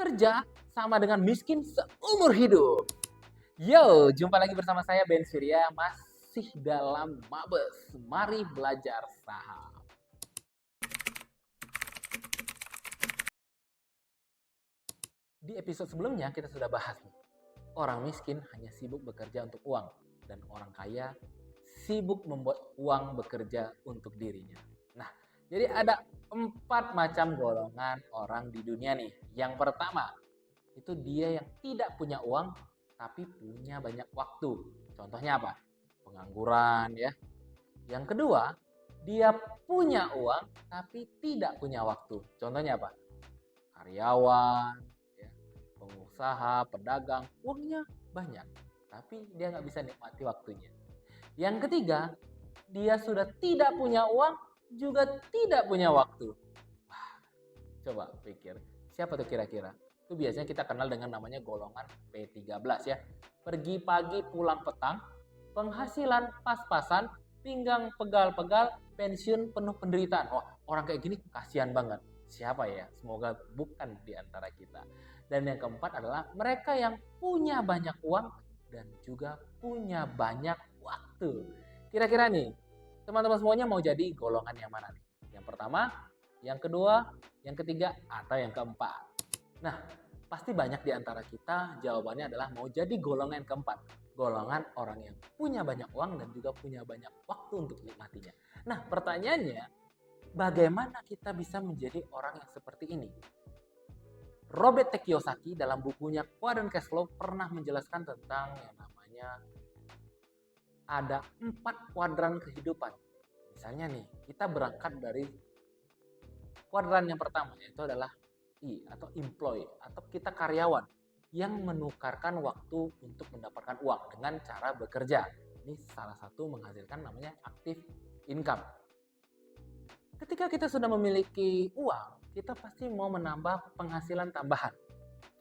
Kerja sama dengan miskin seumur hidup. Yo, jumpa lagi bersama saya Ben Surya, masih dalam Mabes. Mari belajar saham. Di episode sebelumnya kita sudah bahas nih, orang miskin hanya sibuk bekerja untuk uang dan orang kaya sibuk membuat uang bekerja untuk dirinya. Nah, jadi ada 4 macam golongan orang di dunia nih. Yang pertama, itu dia yang tidak punya uang tapi punya banyak waktu. Contohnya apa? Pengangguran ya. Yang kedua, dia punya uang tapi tidak punya waktu. Contohnya apa? Karyawan, ya, pengusaha, pedagang, uangnya banyak tapi dia nggak bisa nikmati waktunya. Yang ketiga, dia sudah tidak punya uang juga tidak punya waktu. Wah, coba pikir, siapa tuh kira-kira? Itu biasanya kita kenal dengan namanya golongan P13 ya. Pergi pagi pulang petang, penghasilan pas-pasan, pinggang pegal-pegal, pensiun penuh penderitaan. Wah, orang kayak gini kasihan banget. Siapa ya? Semoga bukan di antara kita. Dan yang keempat adalah mereka yang punya banyak uang dan juga punya banyak waktu. Kira-kira nih, teman-teman semuanya mau jadi golongan yang mana nih? Yang pertama, yang kedua, yang ketiga, atau yang keempat? Nah, pasti banyak di antara kita jawabannya adalah mau jadi golongan yang keempat. Golongan orang yang punya banyak uang dan juga punya banyak waktu untuk menikmatinya. Nah, pertanyaannya, bagaimana kita bisa menjadi orang yang seperti ini? Robert T. Kiyosaki dalam bukunya Quadrant Cash Flow pernah menjelaskan tentang yang namanya ada 4 kuadran kehidupan. Misalnya nih, kita berangkat dari kuadran yang pertama, yaitu adalah I atau employee atau kita karyawan yang menukarkan waktu untuk mendapatkan uang dengan cara bekerja. Ini salah satu menghasilkan namanya active income. Ketika kita sudah memiliki uang, kita pasti mau menambah penghasilan tambahan.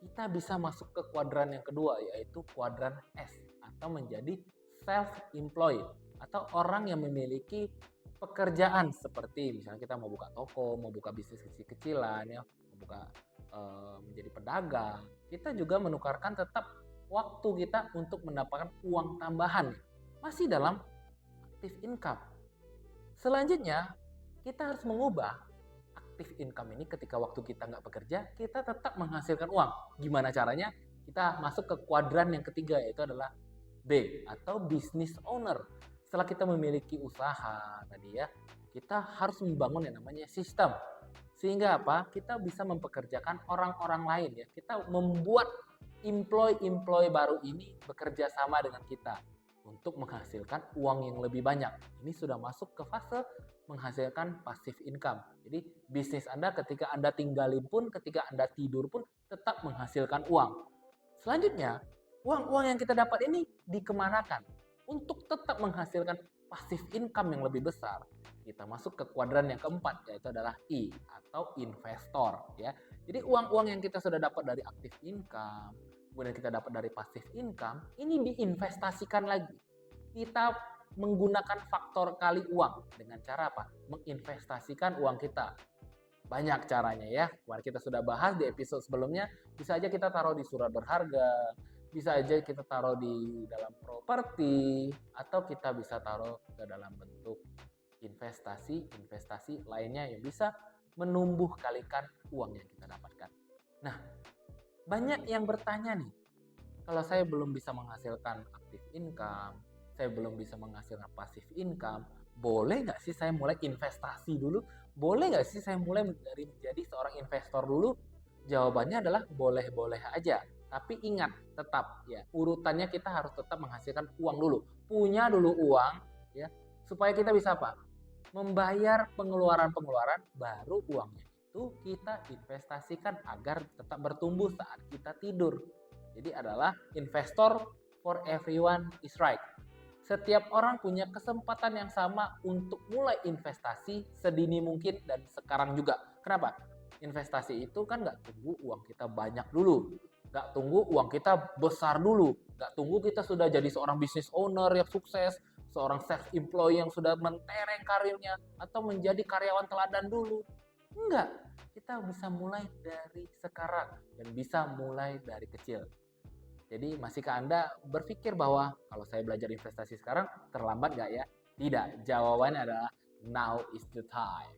Kita bisa masuk ke kuadran yang kedua, yaitu kuadran S atau menjadi self-employed atau orang yang memiliki pekerjaan seperti misalnya kita mau buka toko, mau buka bisnis kecil-kecilan ya, mau buka menjadi pedagang. Kita juga menukarkan tetap waktu kita untuk mendapatkan uang tambahan masih dalam active income. Selanjutnya kita harus mengubah active income ini ketika waktu kita nggak bekerja, kita tetap menghasilkan uang. Gimana caranya? Kita masuk ke kuadran yang ketiga, yaitu adalah B atau business owner. Setelah kita memiliki usaha tadi ya, kita harus membangun yang namanya sistem. Sehingga apa? Kita bisa mempekerjakan orang-orang lain ya. Kita membuat employee baru ini bekerja sama dengan kita untuk menghasilkan uang yang lebih banyak. Ini sudah masuk ke fase menghasilkan passive income. Jadi bisnis Anda ketika Anda tinggalin pun, ketika Anda tidur pun tetap menghasilkan uang. Selanjutnya, uang-uang yang kita dapat ini dikemanakan untuk tetap menghasilkan passive income yang lebih besar. Kita masuk ke kuadran yang keempat, yaitu adalah I atau investor ya. Jadi uang-uang yang kita sudah dapat dari active income, kemudian kita dapat dari passive income, ini diinvestasikan lagi. Kita menggunakan faktor kali uang dengan cara apa? Menginvestasikan uang kita. Banyak caranya ya. Kemarin kita sudah bahas di episode sebelumnya. Bisa aja kita taruh di surat berharga, bisa aja kita taruh di dalam properti, atau kita bisa taruh ke dalam bentuk investasi lainnya yang bisa menumbuh kalikan uang yang kita dapatkan. Nah, banyak yang bertanya nih, kalau saya belum bisa menghasilkan active income, saya belum bisa menghasilkan passive income, boleh nggak sih saya mulai investasi dulu? Boleh nggak sih saya mulai dari menjadi seorang investor dulu? Jawabannya adalah boleh-boleh aja. Tapi ingat, tetap ya, urutannya kita harus tetap menghasilkan uang dulu. Punya dulu uang ya, supaya kita bisa apa? Membayar pengeluaran-pengeluaran, baru uangnya itu kita investasikan agar tetap bertumbuh saat kita tidur. Jadi adalah investor for everyone is right. Setiap orang punya kesempatan yang sama untuk mulai investasi sedini mungkin dan sekarang juga. Kenapa? Investasi itu kan nggak tunggu uang kita banyak dulu. Nggak tunggu uang kita besar dulu. Nggak tunggu kita sudah jadi seorang business owner yang sukses, seorang self-employed yang sudah mentereng karirnya, atau menjadi karyawan teladan dulu. Enggak. kita bisa mulai dari sekarang dan bisa mulai dari kecil. Jadi masihkah Anda berpikir bahwa kalau saya belajar investasi sekarang terlambat nggak ya? Tidak, jawabannya adalah now is the time.